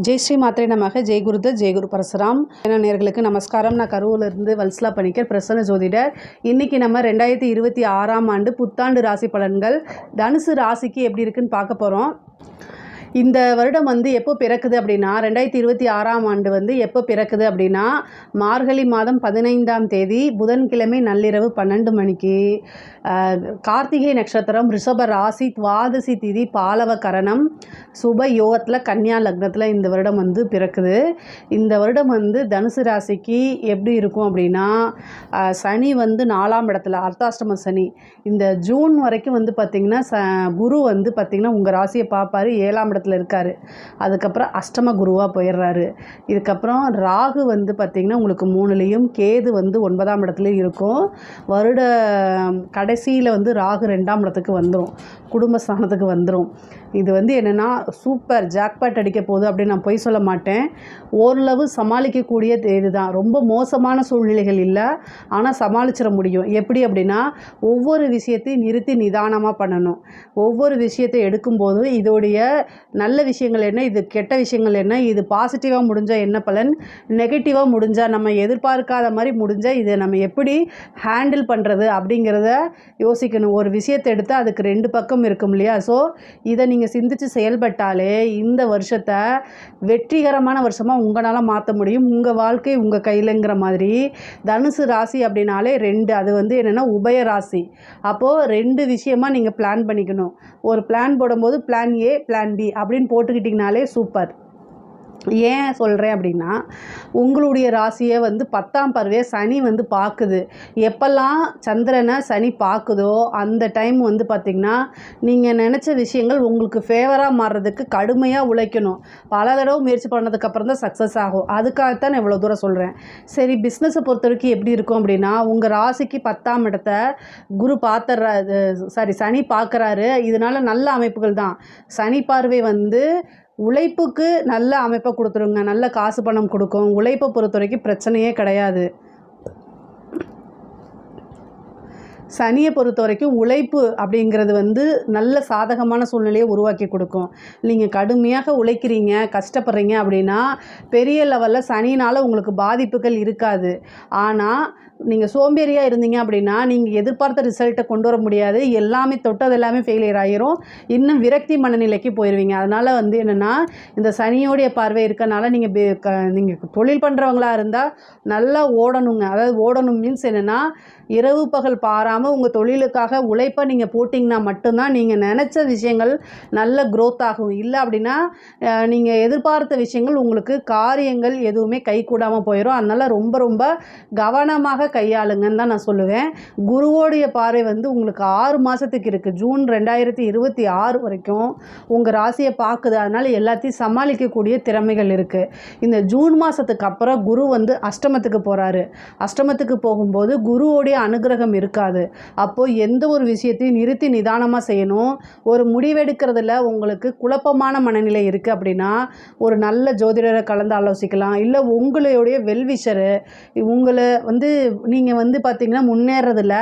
ஜெய் ஸ்ரீ மாத்திரை நமக. ஜெய் குருதத், ஜெய் குரு பரசுராம். நேயர்களுக்கு நமஸ்காரம். நான் கரூரிலிருந்து வல்சலா பணிக்கர், பிரசன்ன ஜோதிடர். இன்றைக்கி நம்ம 2026ஆம் ஆண்டு புத்தாண்டு ராசி பலன்கள் தனுசு ராசிக்கு எப்படி இருக்குன்னு பார்க்க போகிறோம். இந்த வருடம் எப்போ பிறக்குது அப்படின்னா 2026ஆம் ஆண்டு எப்போ பிறக்குது அப்படின்னா மார்கழி மாதம் 15ஆம் தேதி புதன்கிழமை நள்ளிரவு 12 மணிக்கு கார்த்திகை நட்சத்திரம், ரிஷப ராசி, துவாதசி திதி, பாலவ கரணம், சுப யோகத்தில், கன்னியா லக்னத்தில் இந்த வருடம் பிறக்குது. இந்த வருடம் தனுசு ராசிக்கு எப்படி இருக்கும் அப்படின்னா சனி 4ஆம் இடத்துல அர்த்தாஷ்டம சனி. இந்த ஜூன் வரைக்கும் பார்த்திங்கன்னா குரு பார்த்திங்கன்னா உங்கள் ராசியை பார்ப்பார், 7ஆம் இடத்துல இருக்கார். அதுக்கப்புறம் அஷ்டம குருவாக போயிடுறாரு. இதுக்கப்புறம் ராகு பார்த்திங்கன்னா உங்களுக்கு 3லேயும், கேது 9ஆம் இடத்துலையும் இருக்கும். வருட கடைசியில் ராகு 2ஆம் இடத்துக்கு வந்துடும், குடும்பஸ்தானத்துக்கு வந்துடும். இது என்னென்னா சூப்பர் ஜாக்பாட் அடிக்க போகுது அப்படின்னு நான் பொய் சொல்ல மாட்டேன். ஓரளவு சமாளிக்கக்கூடிய இதுதான். ரொம்ப மோசமான சூழ்நிலைகள் இல்லை, ஆனால் சமாளிச்சிட முடியும். எப்படி அப்படின்னா ஒவ்வொரு விஷயத்தையும் நிறுத்தி நிதானமாக பண்ணணும். ஒவ்வொரு விஷயத்தை எடுக்கும்போது இதோடைய நல்ல விஷயங்கள் என்ன, இது கெட்ட விஷயங்கள் என்ன, இது பாசிட்டிவாக முடிஞ்சால் என்ன பலன், நெகட்டிவாக முடிஞ்சால் நம்ம எதிர்பார்க்காத மாதிரி முடிஞ்சால் இதை நம்ம எப்படி ஹேண்டில் பண்ணுறது அப்படிங்கிறத யோசிக்கணும். ஒரு விஷயத்தை எடுத்து அதுக்கு 2 பக்கம் இருக்கும் இல்லையா? ஸோ இதை நீங்கள் சிந்தித்து செயல்பட்டாலே இந்த வருஷத்தை வெற்றிகரமான வருஷமாக உங்களால் மாற்ற முடியும். உங்கள் வாழ்க்கை உங்கள் கையிலங்கிற மாதிரி. தனுசு ராசி அப்படின்னாலே 2, அது என்னென்னா உபய ராசி. அப்போது 2 விஷயமாக நீங்கள் பிளான் பண்ணிக்கணும். ஒரு பிளான் போடும்போது பிளான் ஏ, பிளான் பி அப்படின்னு போட்டுக்கிட்டிங்கனாலே சூப்பர். ஏன் சொல்கிறேன் அப்படின்னா உங்களுடைய ராசியை 10ஆம் பார்வையை சனி பார்க்குது. எப்பெல்லாம் சந்திரனை சனி பார்க்குதோ அந்த டைம் பார்த்திங்கன்னா நீங்கள் நினச்ச விஷயங்கள் உங்களுக்கு ஃபேவராக மாறுறதுக்கு கடுமையாக உழைக்கணும். பல தடவை முயற்சி பண்ணதுக்கப்புறம் தான் சக்ஸஸ் ஆகும். அதுக்காகத்தான் நான் இவ்வளோ தூரம் சொல்கிறேன். சரி, பிஸ்னஸை பொறுத்த வரைக்கும் எப்படி இருக்கும் அப்படின்னா உங்கள் ராசிக்கு 10ஆம் இடத்தை குரு சனி பார்க்குறாரு. இதனால் நல்ல அமைப்புகள் தான். சனி பார்வை உழைப்புக்கு நல்ல அமைப்பை கொடுத்துருங்க, நல்ல காசு பணம் கொடுக்கும். உழைப்பை பொறுத்த வரைக்கும் பிரச்சனையே கிடையாது. சனியை பொறுத்த வரைக்கும் உழைப்பு அப்படிங்கிறது நல்ல சாதகமான சூழ்நிலையை உருவாக்கி கொடுக்கும். நீங்கள் கடுமையாக உழைக்கிறீங்க, கஷ்டப்படுறீங்க அப்படின்னா பெரிய லெவலில் சனினால் உங்களுக்கு பாதிப்புகள் இருக்காது. ஆனால் நீங்கள் சோம்பேறியாக இருந்தீங்க அப்படின்னா நீங்கள் எதிர்பார்த்த ரிசல்ட்டை கொண்டு வர முடியாது. எல்லாமே தொட்டது எல்லாமே ஃபெயிலியர் ஆகிரும். இன்னும் விரக்தி மனநிலைக்கு போயிடுவீங்க. அதனால் என்னென்னா இந்த சனியோடைய பார்வை இருக்கனால நீங்கள் தொழில் பண்ணுறவங்களா இருந்தால் நல்லா ஓடணுங்க. அதாவது ஓடணும் மீன்ஸ் என்னென்னா இரவு பகல் பாராமல் உங்கள் தொழிலுக்காக உழைப்பை நீங்கள் போட்டிங்கன்னா மட்டும்தான் நீங்கள் நினச்ச விஷயங்கள் நல்ல க்ரோத் ஆகும். இல்லை அப்படின்னா நீங்கள் எதிர்பார்த்த விஷயங்கள் உங்களுக்கு காரியங்கள் எதுவுமே கைகூடாமல் போயிடும். அதனால் ரொம்ப ரொம்ப கவனமாக கையாளுங்கன்னு தான் நான் சொல்லுவேன். குருவோடைய பார்வை உங்களுக்கு 6 மாதத்துக்கு இருக்குது. ஜூன் 2026 வரைக்கும் உங்கள் ராசியை பார்க்குது. அதனால் எல்லாத்தையும் சமாளிக்கக்கூடிய திறமைகள் இருக்குது. இந்த ஜூன் மாதத்துக்கு அப்புறம் குரு அஷ்டமத்துக்கு போகிறாரு. அஷ்டமத்துக்கு போகும்போது குருவோடைய அனுகிரகம் இருக்காது. அப்போது எந்த ஒரு விஷயத்தையும் நிறுத்தி நிதானமாக செய்யணும். ஒரு முடிவெடுக்கிறதுல உங்களுக்கு குழப்பமான மனநிலை இருக்குது அப்படின்னா ஒரு நல்ல ஜோதிடரை கலந்து ஆலோசிக்கலாம். இல்லை உங்களுடைய வெல்விஷரு உங்களை நீங்கள் பார்த்திங்கன்னா முன்னேறதில்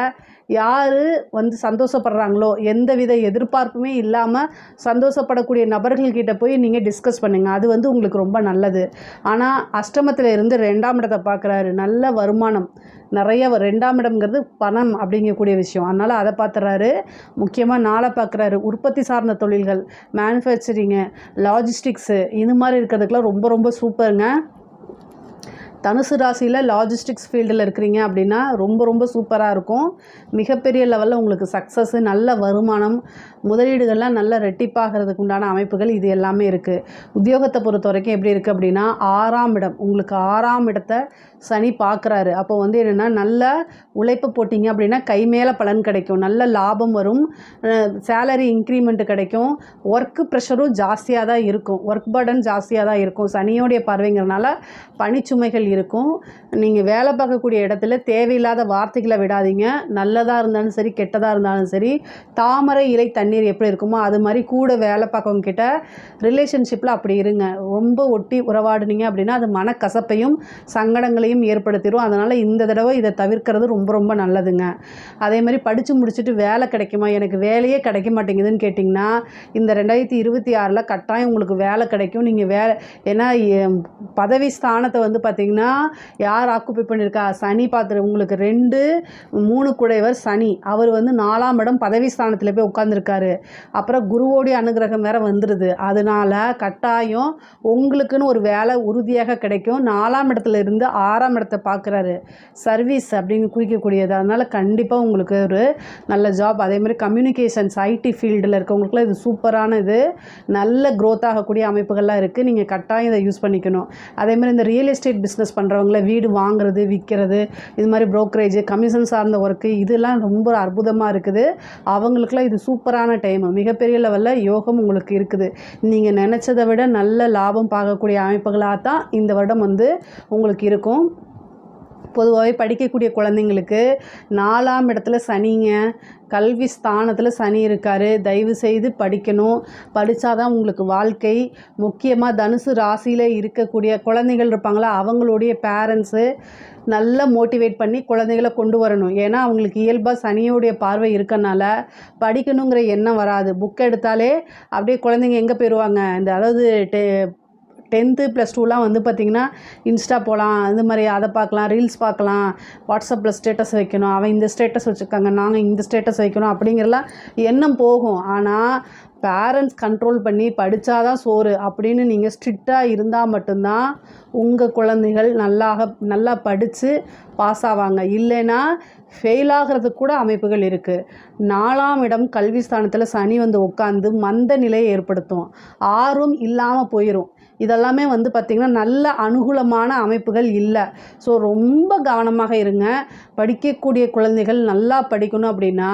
யார் சந்தோஷப்படுறாங்களோ, எந்தவித எதிர்பார்ப்புமே இல்லாமல் சந்தோஷப்படக்கூடிய நபர்கள்கிட்ட போய் நீங்கள் டிஸ்கஸ் பண்ணுங்கள். அது உங்களுக்கு ரொம்ப நல்லது. ஆனால் அஷ்டமத்தில் இருந்து 2ஆம் இடத்தை பார்க்குறாரு. நல்ல வருமானம் நிறைய 2ஆம் இடம்ங்கிறது பணம் அப்படிங்கக்கூடிய விஷயம். அதனால் அதை பார்த்துறாரு. முக்கியமாக 4 பார்க்குறாரு. உற்பத்தி சார்ந்த தொழில்கள், மேனுஃபேக்சரிங்கு, லாஜிஸ்டிக்ஸு இது மாதிரி இருக்கிறதுக்கெலாம் ரொம்ப ரொம்ப சூப்பருங்க. தனுசு ராசியில் லாஜிஸ்டிக்ஸ் ஃபீல்டில் இருக்கிறீங்க அப்படின்னா ரொம்ப ரொம்ப சூப்பராக இருக்கும். மிகப்பெரிய லெவலில் உங்களுக்கு சக்ஸஸ்ஸு, நல்ல வருமானம், முதலீடுகள்லாம் நல்ல ரெட்டிப்பாகிறதுக்கு உண்டான அமைப்புகள் இது எல்லாமே இருக்குது. உத்தியோகத்தை பொறுத்த வரைக்கும் எப்படி இருக்குது அப்படின்னா 6ஆம் இடம், உங்களுக்கு 6ஆம் இடத்தை சனி பார்க்குறாரு. அப்போ என்னென்னா நல்ல உழைப்பு போட்டிங்க அப்படின்னா கை மேலே பலன் கிடைக்கும். நல்ல லாபம் வரும், சேலரி இன்க்ரிமெண்ட் கிடைக்கும். ஒர்க்கு ப்ரெஷரும் ஜாஸ்தியாக தான் இருக்கும், ஒர்க் பர்டன் ஜாஸ்தியாக தான் இருக்கும். சனியோடைய பார்வைங்கிறனால பணிச்சுமைகள் இருக்கும். நீங்கள் வேலை பார்க்கக்கூடிய இடத்துல தேவையில்லாத வார்த்தைகளை விடாதீங்க. நல்லதாக இருந்தாலும் சரி, கெட்டதாக இருந்தாலும் சரி, தாமரை இலை தண்ணீர் எப்படி இருக்குமோ அது மாதிரி கூட வேலை பார்க்கவங்க கிட்ட ரிலேஷன்ஷிப்பில் அப்படி இருங்க. ரொம்ப ஒட்டி உறவாடுனீங்க அப்படின்னா அது மனக்கசப்பையும் சங்கடங்களையும் ஏற்படுத்திடும். அதனால் இந்த தடவை இதை தவிர்க்கிறது ரொம்ப ரொம்ப நல்லதுங்க. அதே மாதிரி படித்து முடிச்சுட்டு வேலை கிடைக்குமா, எனக்கு வேலையே கிடைக்க மாட்டேங்குதுன்னு கேட்டிங்கன்னா இந்த 2026 கட்டாயம் உங்களுக்கு வேலை கிடைக்கும். நீங்கள் ஏன்னா பதவி ஸ்தானத்தை வந்து பார்த்திங்கன்னா யார் ஆக்குப்பை பண்ணியிருக்கா, சனி பார்த்துரு. உங்களுக்கு 2, 3 குடைவர் சனி, அவர் வந்து 4ஆம் இடம் பதவி ஸ்தானத்தில் போய் உட்காந்துருக்காரு. அப்புறம் குருவோடைய அனுகிரகம் வேறு வந்துடுது. அதனால் கட்டாயம் உங்களுக்குன்னு ஒரு வேலை உறுதியாக கிடைக்கும். 4ஆம் இடத்துல இருந்து 6ஆம் இடத்தை பார்க்குறாரு, சர்வீஸ் அப்படின்னு குறிக்கக்கூடியது. அதனால் கண்டிப்பாக உங்களுக்கு ஒரு நல்ல ஜாப். அதே மாதிரி கம்யூனிகேஷன்ஸ் ஐடி ஃபீல்டில் இருக்கவங்களுக்குலாம் இது சூப்பரான இது, நல்ல க்ரோத் ஆகக்கூடிய அமைப்புகள்லாம் இருக்குது. நீங்கள் கட்டாயம் இதை யூஸ் பண்ணிக்கணும். அதே மாதிரி இந்த ரியல் எஸ்டேட் பிஸ்னஸ் பண்ணுறவங்கள வீடு வாங்குறது விற்கிறது, இது மாதிரி ப்ரோக்கரேஜ் கமிஷன் சார்ந்த ஒர்க்கு, இதெல்லாம் ரொம்ப அற்புதமாக இருக்குது. அவங்களுக்குலாம் இது சூப்பரான டைம். மிகப்பெரிய லெவலில் யோகம் உங்களுக்கு இருக்குது. நீங்கள் நினச்சதை விட நல்ல லாபம் பார்க்கக்கூடிய அமைப்புகளாக தான் இந்த வருடம் வந்து உங்களுக்கு இருக்கும். பொதுவாகவே படிக்கக்கூடிய குழந்தைங்களுக்கு 4ஆம் இடத்துல சனிங்க, கல்வி ஸ்தானத்தில் சனி இருக்கார். தயவு செய்து படிக்கணும். படித்தாதான் உங்களுக்கு வாழ்க்கை. முக்கியமாக தனுசு ராசியில் இருக்கக்கூடிய குழந்தைகள் இருப்பாங்களா, அவங்களுடைய பேரண்ட்ஸு நல்லா மோட்டிவேட் பண்ணி குழந்தைகளை கொண்டு வரணும். ஏன்னா அவங்களுக்கு இயல்பாக சனியோடைய பார்வை இருக்கனால படிக்கணுங்கிற எண்ணம் வராது. புக் எடுத்தாலே அப்படியே குழந்தைங்க எங்கே போயிடுவாங்க, இந்த அதாவது 10th + 2லாம் வந்து பார்த்திங்கன்னா இன்ஸ்டா போகலாம், இது மாதிரி அதை பார்க்கலாம், ரீல்ஸ் பார்க்கலாம், வாட்ஸ்அப்பில் ஸ்டேட்டஸ் வைக்கணும், அவன் இந்த ஸ்டேட்டஸ் வச்சுருக்காங்க, நாங்கள் இந்த ஸ்டேட்டஸ் வைக்கணும் அப்படிங்கிறலாம் எண்ணம் போகும். ஆனால் பேரண்ட்ஸ் கண்ட்ரோல் பண்ணி படித்தாதான் சோறு அப்படின்னு நீங்கள் ஸ்ட்ரிக்டாக இருந்தால் மட்டும்தான் உங்கள் குழந்தைகள் நல்லா படித்து பாஸ் ஆவாங்க. இல்லைன்னா ஃபெயில் ஆகிறதுக்கு கூட அமைப்புகள் இருக்குது. 4ஆம் இடம் கல்வி ஸ்தானத்தில் சனி வந்து உட்காந்து மந்த நிலையை ஏற்படுத்தும். ஆர்வம் இல்லாமல் போயிடும். இதெல்லாமே வந்து பார்த்திங்கன்னா நல்ல அனுகூலமான அமைப்புகள் இல்லை. ஸோ ரொம்ப கவனமாக இருங்க. படிக்கக்கூடிய குழந்தைகள் நல்லா படிக்கணும் அப்படின்னா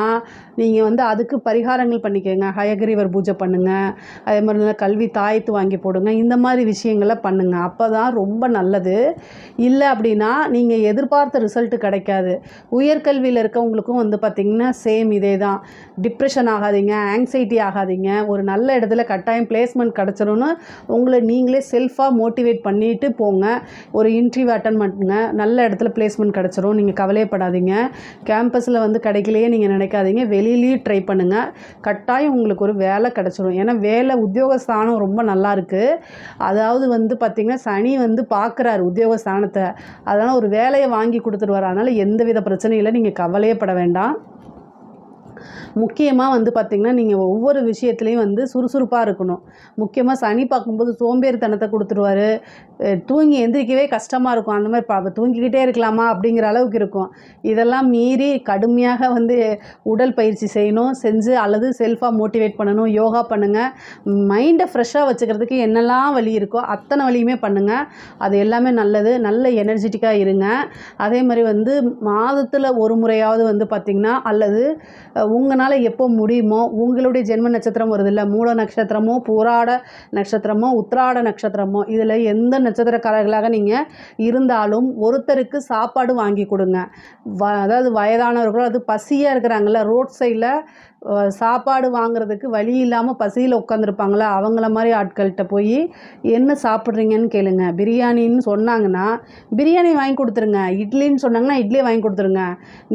நீங்கள் வந்து அதுக்கு பரிகாரங்கள் பண்ணிக்கோங்க. ஹயகிரீவர் பூஜை பண்ணுங்கள். அதே மாதிரி நல்லா கல்வி தாயத்து வாங்கி போடுங்க. இந்த மாதிரி விஷயங்களை பண்ணுங்கள். அப்போ தான் ரொம்ப நல்லது. இல்லை அப்படின்னா நீங்கள் எதிர்பார்த்த ரிசல்ட்டு கிடைக்காது. உயர்கல்வியில் இருக்கவங்களுக்கும் வந்து பார்த்திங்கன்னா சேம் இதே தான். டிப்ரெஷன் ஆகாதீங்க, ஆங்ஸைட்டி ஆகாதீங்க. ஒரு நல்ல இடத்துல கட்டாயம் பிளேஸ்மெண்ட் கிடச்சிரும்னு உங்களை நீங்களே செல்ஃபாக மோட்டிவேட் பண்ணிட்டு போங்க. ஒரு இன்டர்வியூ அட்டன் பண்ணுங்க, நல்ல இடத்துல பிளேஸ்மெண்ட் கிடச்சிரும். நீங்கள் கவலையப்படாதீங்க. கேம்பஸில் வந்து கிடைக்கலையே நீங்கள் நினைக்காதீங்க, வெளியிலேயும் ட்ரை பண்ணுங்கள். கட்டாயம் உங்களுக்கு ஒரு வேலை கிடச்சிரும். ஏன்னா வேலை உத்தியோக ஸ்தானம் ரொம்ப நல்லா இருக்குது. அதாவது வந்து பார்த்திங்கன்னா சனி வந்து பார்க்குறாரு உத்தியோக ஸ்தானத்தை. அதனால் ஒரு வேலையை வாங்கி கொடுத்துருவார். அதனால் எந்தவித பிரச்சனையும் இல்லை, நீங்கள் கவலையப்பட வேண்டாம். முக்கியமாக வந்து பார்த்திங்கன்னா நீங்கள் ஒவ்வொரு விஷயத்துலையும் வந்து சுறுசுறுப்பாக இருக்கணும். முக்கியமாக சனி பார்க்கும்போது சோம்பேறித்தனத்தை கொடுத்துருவார். தூங்கி எந்திரிக்கவே கஷ்டமாக இருக்கும். அந்த மாதிரி தூங்கிக்கிட்டே இருக்கலாமா அப்படிங்கிற அளவுக்கு இருக்கும். இதெல்லாம் மீறி கடுமையாக வந்து உடல் பயிற்சி செய்யணும். செஞ்சு அல்லது செல்ஃபாக மோட்டிவேட் பண்ணணும். யோகா பண்ணுங்கள். மைண்டை ஃப்ரெஷ்ஷாக வச்சுக்கிறதுக்கு என்னெல்லாம் வழி இருக்கோ அத்தனை வழியுமே பண்ணுங்கள். அது எல்லாமே நல்லது. நல்ல எனர்ஜெட்டிக்காக இருங்க. அதே மாதிரி வந்து மாதத்தில் ஒரு முறையாவது வந்து பார்த்திங்கன்னா அல்லது உங்களால் எப்போ முடியுமோ உங்களுடைய ஜென்ம நட்சத்திரம் வருதில்ல, மூல நட்சத்திரமோ பூராட நட்சத்திரமோ உத்திராட நட்சத்திரமோ, இதில் எந்த நட்சத்திரக்காரர்களாக நீங்கள் இருந்தாலும் ஒருத்தருக்கு சாப்பாடு வாங்கி கொடுங்க. அதாவது வயதானவர்களோ அது பசியாக இருக்கிறாங்கள, ரோட் சைடில் சாப்பாடு வாங்குறதுக்கு வழி இல்லாமல் பசியில் உட்காந்துருப்பாங்களா, அவங்கள மாதிரி ஆட்கள்கிட்ட போய் என்ன சாப்பிட்றீங்கன்னு கேளுங்க. பிரியாணின்னு சொன்னாங்கன்னா பிரியாணி வாங்கி கொடுத்துருங்க. இட்லின்னு சொன்னாங்கன்னா இட்லியை வாங்கி கொடுத்துருங்க.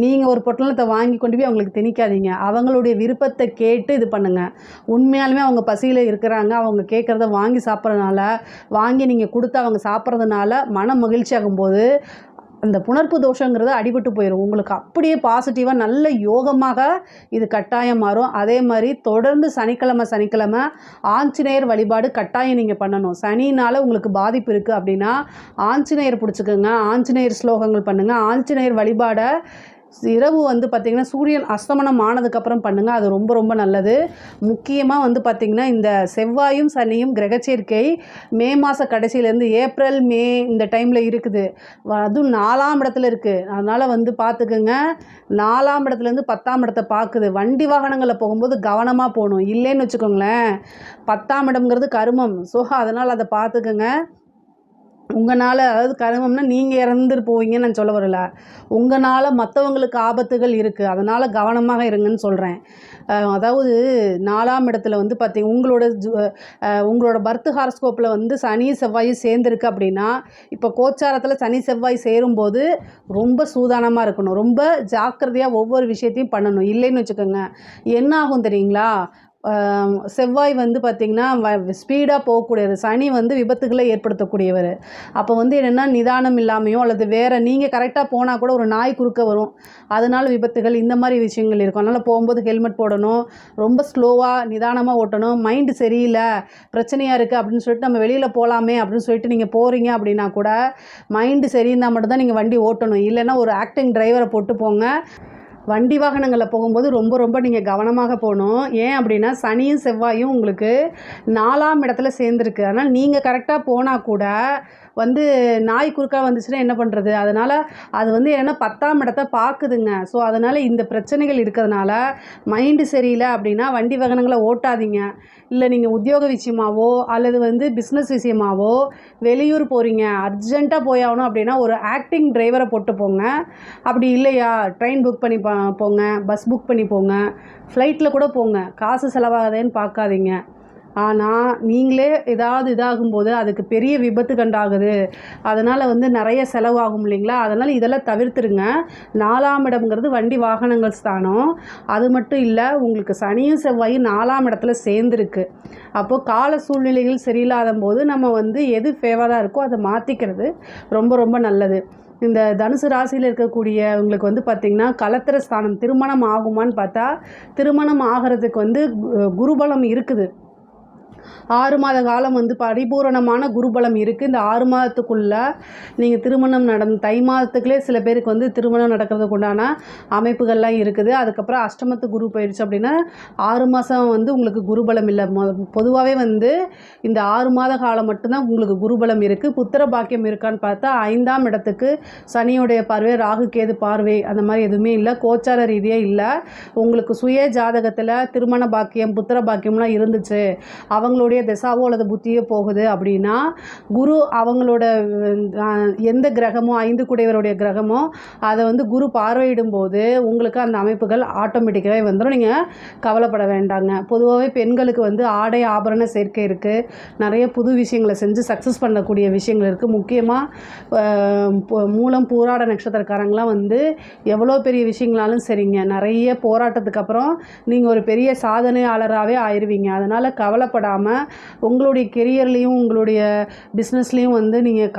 நீங்கள் ஒரு பொட்டலத்தை வாங்கி கொண்டு போய் அவங்களுக்கு திணிக்காதீங்க. அவங்களுடைய விருப்பத்தை கேட்டு இது பண்ணுங்கள். உண்மையாலுமே அவங்க பசியில் இருக்கிறாங்க, அவங்க கேட்குறத வாங்கி சாப்பிட்றதுனால, வாங்கி நீங்கள் கொடுத்து அவங்க சாப்பிட்றதுனால மன மகிழ்ச்சி ஆகும்போது அந்த புணர்ப்பு தோஷங்கிறது அடிபட்டு போயிடும். உங்களுக்கு அப்படியே பாசிட்டிவாக நல்ல யோகமாக இது கட்டாயம் மாறும். அதே மாதிரி தொடர்ந்து சனிக்கிழமை ஆஞ்சநேயர் வழிபாடு கட்டாயம் நீங்கள் பண்ணணும். சனினால் உங்களுக்கு பாதிப்பு இருக்குது அப்படின்னா ஆஞ்சநேயர் பிடிச்சிக்கோங்க. ஆஞ்சநேயர் ஸ்லோகங்கள் பண்ணுங்கள். ஆஞ்சநேயர் வழிபாடை இரவு வந்து பார்த்திங்கன்னா சூரியன் அஸ்தமனம் ஆனதுக்கப்புறம் பண்ணுங்கள். அது ரொம்ப ரொம்ப நல்லது. முக்கியமாக வந்து பார்த்திங்கன்னா இந்த செவ்வாயும் சனியும் கிரகச்சேர்க்கை மே மாத கடைசியிலேருந்து ஏப்ரல் மே இந்த டைமில் இருக்குது. அதுவும் 4ஆம் இடத்துல இருக்குது. அதனால் வந்து பார்த்துக்குங்க. 4ஆம் இடத்துலேருந்து 10ஆம் இடத்தை பார்க்குது. வண்டி வாகனங்களில் போகும்போது கவனமாக போகணும். இல்லைன்னு வச்சுக்கோங்களேன், 10ஆம் இடம்ங்கிறது கருமம். ஸோ அதனால் அதை பார்த்துக்குங்க. உங்களால், அதாவது கர்மம்னா நீங்கள் இறந்துட்டு போவீங்கன்னு நான் சொல்ல வரல. உங்களால் மற்றவங்களுக்கு ஆபத்துகள் இருக்குது, அதனால் கவனமாக இருங்கன்னு சொல்கிறேன். அதாவது 4ஆம் இடத்துல வந்து பார்த்தீங்க, உங்களோட பர்த் ஹாரோஸ்கோப்பில் வந்து சனி செவ்வாயும் சேர்ந்துருக்கு அப்படின்னா, இப்போ கோச்சாரத்தில் சனி செவ்வாய் சேரும்போது ரொம்ப சூதானமாக இருக்கணும், ரொம்ப ஜாக்கிரதையாக ஒவ்வொரு விஷயத்தையும் பண்ணணும். இல்லைன்னு வச்சுக்கோங்க, என்ன ஆகும் தெரியுங்களா? செவ்வாய் வந்து பார்த்திங்கன்னா ஸ்பீடாக போகக்கூடியது, சனி வந்து விபத்துகளை ஏற்படுத்தக்கூடியவர். அப்போ வந்து என்னென்னா, நிதானம் இல்லாமையோ அல்லது வேறு நீங்கள் கரெக்டாக போனால் கூட ஒரு நாய் குறுக்க வரும், அதனால் விபத்துகள், இந்த மாதிரி விஷயங்கள் இருக்கும். அதனால் போகும்போது ஹெல்மெட் போடணும், ரொம்ப ஸ்லோவாக நிதானமாக ஓட்டணும். மைண்டு சரியில்லை, பிரச்சனையாக இருக்குது அப்படின்னு சொல்லிட்டு நம்ம வெளியில் போகலாமே அப்படின்னு சொல்லிட்டு நீங்கள் போகிறீங்க அப்படின்னா கூட மைண்டு சரியிருந்தால் மட்டும்தான் நீங்கள் வண்டி ஓட்டணும். இல்லைன்னா ஒரு ஆக்டிங் டிரைவரை போட்டு போங்க. வண்டி வாகனங்களில் போகும்போது ரொம்ப ரொம்ப நீங்கள் கவனமாக போகணும். ஏன் அப்படின்னா, சனியும் செவ்வாயும் உங்களுக்கு 4ஆம் இடத்துல சேர்ந்துருக்கு. அதனால் நீங்கள் கரெக்டாக போனால் கூட வந்து நாய் குறுக்கா வந்துச்சுன்னா என்ன பண்ணுறது? அதனால் அது வந்து ஏன்னா 10ஆம் இடத்த பார்க்குதுங்க. ஸோ அதனால் இந்த பிரச்சனைகள் இருக்கிறதுனால மைண்டு சரியில்லை அப்படின்னா வண்டி வாகனங்களை ஓட்டாதீங்க. இல்லை நீங்கள் உத்தியோக விஷயமாவோ அல்லது வந்து பிஸ்னஸ் விஷயமாவோ வெளியூர் போகிறீங்க, அர்ஜெண்ட்டாக போயாகணும் அப்படின்னா ஒரு ஆக்டிங் டிரைவரை போட்டு போங்க. அப்படி இல்லையா, ட்ரெயின் புக் பண்ணி போங்க, பஸ் புக் பண்ணி போங்க, ஃப்ளைட்டில் கூட போங்க. காசு செலவாகுதேன்னு பார்க்காதீங்க. ஆனால் நீங்களே ஏதாவது இதாகும்போது அதுக்கு பெரிய விபத்து கண்டாகுது, அதனால் வந்து நிறைய செலவாகும் இல்லைங்களா? அதனால் இதெல்லாம் தவிர்த்துருங்க. 4ஆம் இடம்ங்கிறது வண்டி வாகனங்கள் ஸ்தானம். அது மட்டும் இல்லை, உங்களுக்கு சனியும் செவ்வாயும் 4ஆம் இடத்துல சேர்ந்துருக்கு. அப்போது கால சூழ்நிலைகள் சரியில்லாத போது நம்ம வந்து எது ஃபேவராக இருக்கோ அதை மாற்றிக்கிறது ரொம்ப ரொம்ப நல்லது. இந்த தனுசு ராசியில் இருக்கக்கூடியவங்களுக்கு வந்து பார்த்திங்கன்னா, கலத்திர ஸ்தானம் திருமணம் ஆகுமான்னு பார்த்தா, திருமணம் ஆகிறதுக்கு வந்து குருபலம் இருக்குது. 6 மாத காலம் வந்து பரிபூரணமான குருபலம் இருக்குது. இந்த 6 மாதத்துக்குள்ளே நீங்கள் திருமணம் தை மாதத்துக்குள்ளே சில பேருக்கு வந்து திருமணம் நடக்கிறதுக்கு உண்டான அமைப்புகள்லாம் இருக்குது. அதுக்கப்புறம் அஷ்டமத்து குரு போயிடுச்சு அப்படின்னா 6 மாதம் வந்து உங்களுக்கு குருபலம் இல்லை. பொதுவாகவே வந்து இந்த 6 மாத காலம் மட்டும்தான் உங்களுக்கு குருபலம் இருக்குது. புத்திர பாக்கியம் இருக்கான்னு பார்த்தா 5ஆம் இடத்துக்கு சனியோடைய பார்வை, ராகு கேது பார்வை, அந்த மாதிரி எதுவுமே இல்லை. கோச்சார ரீதியாக இல்லை. உங்களுக்கு சுய ஜாதகத்தில் திருமண பாக்கியம், புத்திர பாக்கியம்லாம் இருந்துச்சு, அவங்களுடைய திசாவோ அல்லது புத்தியோ போகுது அப்படின்னா, குரு அவங்களோட எந்த கிரகமோ 5 குடையவருடைய கிரகமோ அதை வந்து குரு பார்வையிடும் போது உங்களுக்கு அந்த அமைப்புகள் ஆட்டோமேட்டிக்காகவே வந்துடும். நீங்கள் கவலைப்பட வேண்டாங்க. பொதுவாகவே பெண்களுக்கு வந்து ஆடை ஆபரண சேர்க்கை இருக்குது, நிறைய புது விஷயங்களை செஞ்சு சக்ஸஸ் பண்ணக்கூடிய விஷயங்கள் இருக்குது. முக்கியமாக மூலம் பூராட நட்சத்திரக்காரங்களாம் வந்து எவ்வளோ பெரிய விஷயங்களாலும் சரிங்க, நிறைய போராட்டத்துக்கு அப்புறம் நீங்கள் ஒரு பெரிய சாதனையாளராகவே ஆயிடுவீங்க. அதனால் கவலைப்படாமல் உங்களுடைய கெரியர்லேயும் உங்களுடைய பிஸ்னஸ்லேயும் வந்து நீங்கள்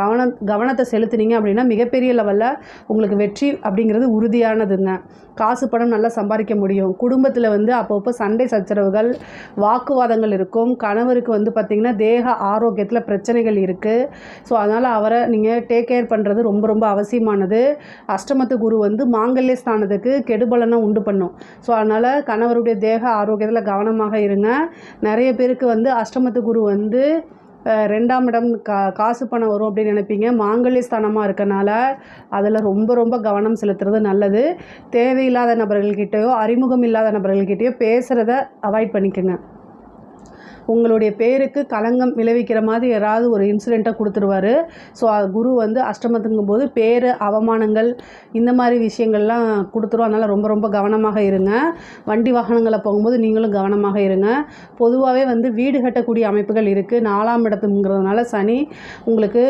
கவனத்தை செலுத்துனீங்க அப்படின்னா மிகப்பெரிய லெவலில் உங்களுக்கு வெற்றி அப்படிங்கிறது உறுதியானதுங்க. காசு பணம் நல்லா சம்பாதிக்க முடியும். குடும்பத்தில் வந்து அப்பப்போ சண்டை சச்சரவுகள், வாக்குவாதங்கள் இருக்கும். கணவருக்கு வந்து பார்த்திங்கன்னா தேக ஆரோக்கியத்தில் பிரச்சனைகள் இருக்குது. ஸோ அதனால் அவரை நீங்கள் டேக் கேர் பண்ணுறது ரொம்ப ரொம்ப அவசியமானது. அஷ்டமத்து குரு வந்து மாங்கல்ய ஸ்தானத்துக்கு கெடுபலனை உண்டு பண்ணும். ஸோ அதனால் கணவருடைய தேக ஆரோக்கியத்தில் கவனமாக இருங்க. நிறைய பேருக்கு வந்து அஷ்டமத்து குரு வந்து 2ஆம் இடம் காசு பணம் வரும் அப்படின்னு நினைப்பீங்க. மாங்கல்ய ஸ்தானமாக இருக்கனால அதில் ரொம்ப ரொம்ப கவனம் செலுத்துறது நல்லது. தேவையில்லாத நபர்கள்கிட்டயோ அறிமுகம் இல்லாத நபர்கள்கிட்டயோ பேசுகிறத அவாய்ட் பண்ணிக்கோங்க. உங்களுடைய பேருக்கு களங்கம் விளைவிக்கிற மாதிரி யாராவது ஒரு இன்சிடெண்ட்டை கொடுத்துருவார். ஸோ குரு வந்து அஷ்டமத்துங்கும் போது பேர் அவமானங்கள் இந்த மாதிரி விஷயங்கள்லாம் கொடுத்துரும். அதனால் ரொம்ப ரொம்ப கவனமாக இருங்க. வண்டி வாகனங்களை போகும்போது நீங்களும் கவனமாக இருங்க. பொதுவாகவே வந்து வீடு கட்டக்கூடிய அமைப்புகள் இருக்குது. 4ஆம் இடத்துங்கிறதுனால சனி உங்களுக்கு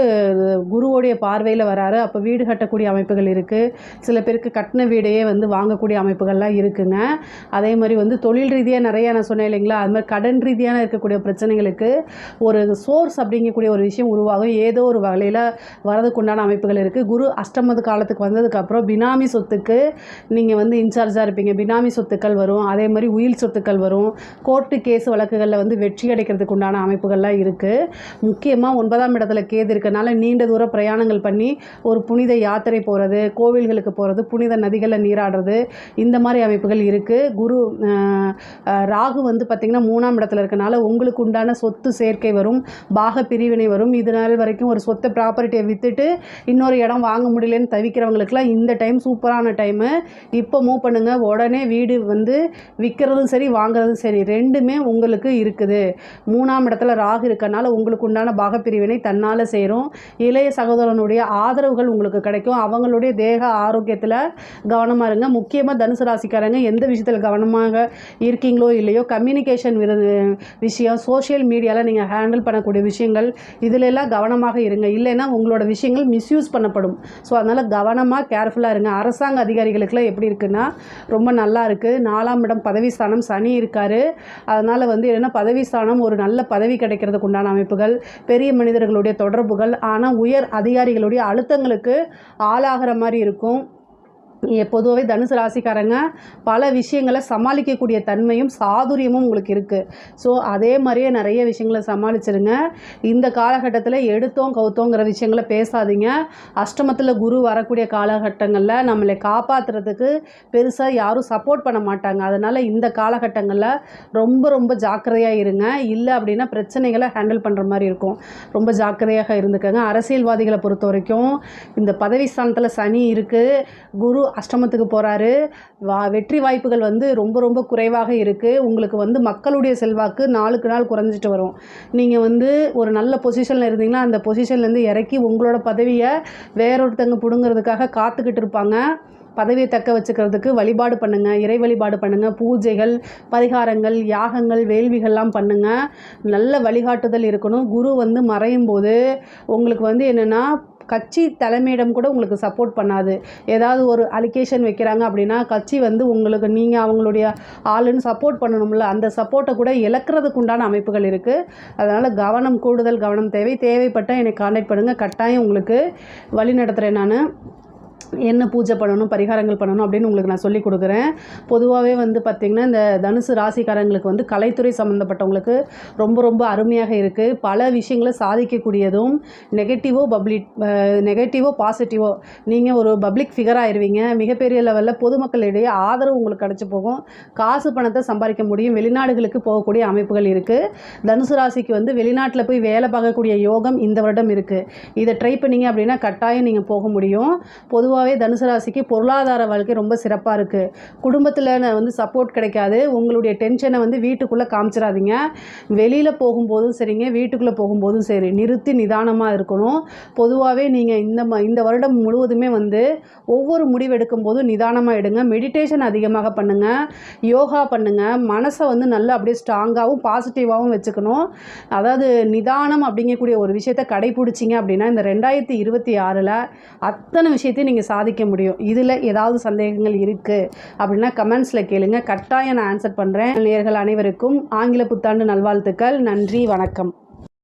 குருவோடைய பார்வையில் வராரு. அப்போ வீடு கட்டக்கூடிய அமைப்புகள் இருக்குது. சில பேருக்கு கட்டின வீடையே வந்து வாங்கக்கூடிய அமைப்புகள்லாம் இருக்குங்க. அதே மாதிரி வந்து தொழில் ரீதியாக நிறையா நான் சொன்னேன் இல்லைங்களா, அது மாதிரி கடன் ரீதியான இருக்கக்கூடிய பிரச்சனைகளுக்கு ஒரு சோர்ஸ் அப்படிங்கக்கூடிய ஒரு விஷயம் உருவாகும். ஏதோ ஒரு வகையில் வரதுக்குண்டான அமைப்புகள் இருக்குது. குரு அஷ்டமது காலத்துக்கு வந்ததுக்கப்புறம் பினாமி சொத்துக்கு நீங்கள் வந்து இன்சார்ஜாக இருப்பீங்க. பினாமி சொத்துக்கள் வரும். அதே மாதிரி உயில் சொத்துக்கள் வரும். கோர்ட்டு கேஸ் வழக்குகளில் வந்து வெற்றி அடைக்கிறதுக்கு உண்டான அமைப்புகள்லாம் இருக்குது. முக்கியமாக 9ஆம் இடத்துல கேது இருக்கனால நீண்ட தூர பிரயாணங்கள் பண்ணி ஒரு புனித யாத்திரை போகிறது, கோவில்களுக்கு போகிறது, புனித நதிகளில் நீராடுறது, இந்த மாதிரி அமைப்புகள் இருக்குது. ராகு வந்து பார்த்திங்கன்னா 3ஆம் இடத்துல இருக்கனால உங்களுக்கு உண்டான சொத்து சேர்க்கை வரும், பாக பிரிவினை வரும். இது நாள் வரைக்கும் ஒரு சொத்தை ப்ராப்பர்ட்டியை விற்றுட்டு இன்னொரு இடம் வாங்க முடியலன்னு தவிக்கிறவங்களுக்குலாம் இந்த டைம் சூப்பரான டைமு. இப்போ மூவ் பண்ணுங்கள். உடனே வீடு வந்து விற்கிறதும் சரி வாங்குறதும் சரி ரெண்டுமே உங்களுக்கு இருக்குது. 3ஆம் இடத்துல ராகு இருக்கனால உங்களுக்கு உண்டான பாகப்பிரிவினை தன்னால் சேரும். இளைய சகோதரனுடைய ஆதரவுகள் உங்களுக்கு கிடைக்கும். அவங்களுடைய தேக ஆரோக்கியத்தில் கவனமாக இருங்க. முக்கியமாக தனுசு ராசிக்காரங்க எந்த விஷயத்தில் கவனமாக இருக்கீங்களோ இல்லையோ, கம்யூனிகேஷன் விஷயம், சோஷியல் மீடியாவில் நீங்கள் ஹேண்டில் பண்ணக்கூடிய விஷயங்கள் இதில் எல்லாம் கவனமாக இருங்க. இல்லைன்னா உங்களோட விஷயங்கள் மிஸ்யூஸ் பண்ணப்படும். ஸோ அதனால் கவனமாக கேர்ஃபுல்லாக இருங்க. அரசாங்க அதிகாரிகளுக்கெல்லாம் எப்படி இருக்குன்னா ரொம்ப நல்லா இருக்குது. 4ஆம் இடம் பதவி ஸ்தானம் சனி இருக்கார். அதனால் வந்து என்னென்னா பதவி ஸ்தானம் ஒரு நல்ல பதவி கிடைக்கிறதுக்கு உண்டான அமைப்புகள், பெரிய மனிதர்களுடைய தொடர்புகள், ஆனால் உயர் அதிகாரிகளுடைய அழுத்தங்களுக்கு ஆளாகிற மாதிரி இருக்கும். பொதுவாகவே தனுசு ராசிக்காரங்க பல விஷயங்களை சமாளிக்கக்கூடிய தன்மையும் சாதுரியமும் உங்களுக்கு இருக்குது. ஸோ அதே மாதிரியே நிறைய விஷயங்களை சமாளிச்சிருங்க. இந்த காலகட்டத்தில் எடுத்தோம் கவுத்தோங்கிற விஷயங்களை பேசாதீங்க. அஷ்டமத்தில் குரு வரக்கூடிய காலகட்டங்களில் நம்மளை காப்பாற்றுறதுக்கு பெருசாக யாரும் சப்போர்ட் பண்ண மாட்டாங்க. அதனால் இந்த காலகட்டங்களில் ரொம்ப ரொம்ப ஜாக்கிரதையாக இருங்க. இல்லை அப்படின்னா பிரச்சனைகளை ஹேண்டில் பண்ணுற மாதிரி இருக்கும். ரொம்ப ஜாக்கிரதையாக இருந்துக்கங்க. அரசியல்வாதிகளை பொறுத்த வரைக்கும் இந்த பதவி ஸ்தானத்தில் சனி இருக்குது, குரு அஷ்டமத்துக்கு போகிறாரு. வெற்றி வாய்ப்புகள் வந்து ரொம்ப ரொம்ப குறைவாக இருக்குது. உங்களுக்கு வந்து மக்களுடைய செல்வாக்கு நாளுக்கு நாள் குறைஞ்சிட்டு வரும். நீங்கள் வந்து ஒரு நல்ல பொசிஷனில் இருந்தீங்கன்னா அந்த பொசிஷன்லேருந்து இறக்கி உங்களோட பதவியை வேறொருத்தங்க பிடுங்கிறதுக்காக காத்துக்கிட்டு இருப்பாங்க. பதவியை தக்க வச்சுக்கிறதுக்கு வழிபாடு பண்ணுங்கள், இறை வழிபாடு பண்ணுங்கள், பூஜைகள், பரிகாரங்கள், யாகங்கள், வேள்விகள்லாம் பண்ணுங்கள். நல்ல வழிகாட்டுதல் இருக்கணும். குரு வந்து மறையும் போது உங்களுக்கு வந்து என்னென்னா கட்சி தலைமையிடம் கூட உங்களுக்கு சப்போர்ட் பண்ணாது. ஏதாவது ஒரு அலிகேஷன் வைக்கிறாங்க அப்படின்னா கட்சி வந்து உங்களுக்கு நீங்கள் அவங்களுடைய ஆளுன்னு சப்போர்ட் பண்ணணும்ல, அந்த சப்போர்ட்டை கூட இழக்கிறதுக்கு உண்டான அமைப்புகள் இருக்குது. அதனால் கூடுதல் கவனம் தேவை. தேவைப்பட்டால் என்னை கான்டாக்ட் பண்ணுங்கள். கட்டாயம் உங்களுக்கு வழி நடத்துகிறேன். நான் என்ன பூஜை பண்ணணும், பரிகாரங்கள் பண்ணணும் அப்படின்னு உங்களுக்கு நான் சொல்லிக் கொடுக்குறேன். பொதுவாகவே வந்து பார்த்திங்கன்னா இந்த தனுசு ராசிக்காரங்களுக்கு வந்து கலைத்துறை சம்மந்தப்பட்டவங்களுக்கு ரொம்ப ரொம்ப அருமையாக இருக்குது. பல விஷயங்களை சாதிக்கக்கூடியதும், நெகட்டிவோ பாசிட்டிவோ நீங்கள் ஒரு பப்ளிக் ஃபிகர் ஆயிடுவீங்க. மிகப்பெரிய லெவலில் பொதுமக்களிடையே ஆதரவு உங்களுக்கு கிடச்சி போகும். காசு பணத்தை சம்பாதிக்க முடியும். வெளிநாடுகளுக்கு போகக்கூடிய அமைப்புகள் இருக்குது. தனுசு ராசிக்கு வந்து வெளிநாட்டில் போய் வேலை பார்க்கக்கூடிய யோகம் இந்த வருடம் இருக்குது. இதை ட்ரை பண்ணிங்க அப்படின்னா கட்டாயம் நீங்கள் போக முடியும். பொதுவாகவே தனுசு ராசிக்கு பொருளாதார வாழ்க்கை ரொம்ப சிறப்பாக இருக்குது. குடும்பத்தில் வந்து சப்போர்ட் கிடைக்காது. உங்களுடைய டென்ஷனை வந்து வீட்டுக்குள்ளே காமிச்சிடாதீங்க. வெளியில் போகும்போதும் சரிங்க, வீட்டுக்குள்ளே போகும்போதும் சரி, நிறுத்தி நிதானமாக இருக்கணும். பொதுவாகவே நீங்கள் இந்த வருடம் முழுவதுமே வந்து ஒவ்வொரு முடிவு எடுக்கும் போதும் நிதானமாக எடுங்க. மெடிடேஷன் அதிகமாக பண்ணுங்கள், யோகா பண்ணுங்கள். மனசை வந்து நல்லா அப்படியே ஸ்ட்ராங்காகவும் பாசிட்டிவாகவும் வச்சுக்கணும். அதாவது நிதானம் அப்படிங்கக்கூடிய ஒரு விஷயத்தை கடைபிடிச்சிங்க அப்படின்னா இந்த 2026 அத்தனை விஷயத்தையும் நீங்கள் சாதிக்க முடியும். இதில் ஏதாவது சந்தேகங்கள் இருக்குது அப்படின்னா கமெண்ட்ஸில் கேளுங்க. கட்டாயம் நான் ஆன்சர் பண்ணுறேன். நேயர்கள் அனைவருக்கும் ஆங்கில புத்தாண்டு நல்வாழ்த்துக்கள். நன்றி, வணக்கம்.